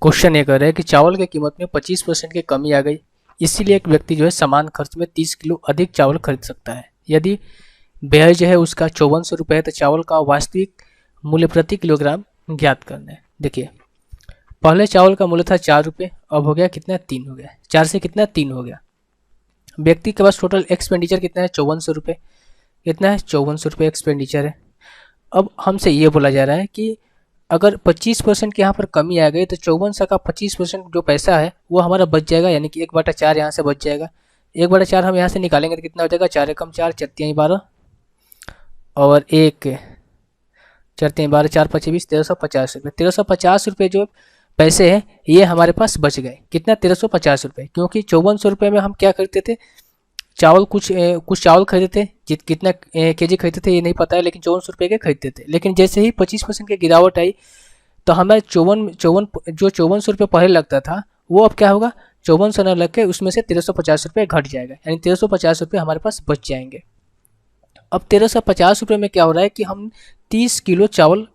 Question ये कह रहा है कि चावल की कीमत में 25% की कमी आ गई, इसीलिए एक व्यक्ति जो है समान खर्च में 30 किलो अधिक चावल खरीद सकता है। यदि व्यय जो है उसका 5400 रुपये है तो चावल का वास्तविक मूल्य प्रति किलोग्राम ज्ञात करना है। देखिए, पहले चावल का मूल्य था 4 रुपये, अब हो गया कितना, 3 हो गया। 4 से कितना, 3 हो गया। व्यक्ति के पास टोटल एक्सपेंडिचर कितना है, 5400 रुपये। कितना है, 5400 रुपये एक्सपेंडिचर है। अब हमसे ये बोला जा रहा है कि अगर 25% की यहाँ पर कमी आ गई तो 5400 का 25% जो पैसा है वो हमारा बच जाएगा, यानी कि 1/4 यहाँ से बच जाएगा। 1/4 हम यहाँ से निकालेंगे तो कितना हो जाएगा, 4 एकम 4, 4 12 और 1 4 12, 4 5 20, 1350 रुपये। 1350 रुपये जो पैसे हैं ये हमारे पास बच गए। कितना, 1350 रुपये, क्योंकि 5400 रुपये में हम क्या खरीदते थे, चावल कुछ चावल खरीदते थे, कितना केजी खरीदते थे ये नहीं पता है, लेकिन 5400 रुपये के खरीदते थे। लेकिन जैसे ही 25% की गिरावट आई तो हमें चौवन चौवन जो 5400 रुपये पहले लगता था वो अब क्या होगा, 5400 न लग के उसमें से 1350 रुपये घट जाएगा, यानी 1350 रुपये हमारे पास बच जाएंगे। अब 1350 रुपये में क्या हो रहा है कि हम 30 किलो चावल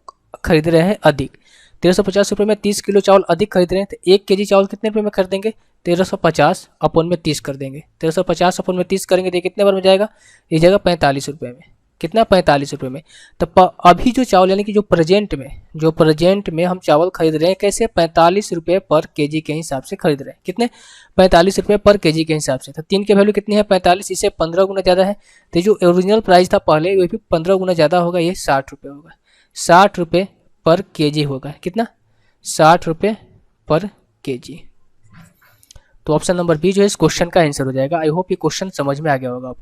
खरीद रहे हैं अधिक। 1350 रुपये में 30 किलो चावल अधिक खरीद रहे हैं तो 1 केजी चावल कितने रुपये में खरीदेंगे, 1350 अपन में 30 कर देंगे। 1350 अपन में 30 करेंगे तो ये कितने बार में जाएगा, ये जाएगा 45 रुपये में। कितना, 45 रुपये में। तो अभी जो चावल यानी कि जो प्रेजेंट में हम चावल खरीद रहे हैं कैसे, 45 रुपये पर केजी के हिसाब से खरीद रहे हैं। कितने, 45 रुपये पर केजी के हिसाब से। तो 3 की वैल्यू कितनी है, 45, इससे 15 गुना ज़्यादा है। तो जो ओरिजिनल प्राइस था पहले वो भी 15 गुना ज़्यादा होगा, ये 60 रुपये होगा। 60 रुपये पर केजी होगा। कितना, 60 रुपये पर केजी। तो ऑप्शन नंबर बी जो है इस क्वेश्चन का आंसर हो जाएगा। आई होप ये क्वेश्चन समझ में आ गया होगा आपको।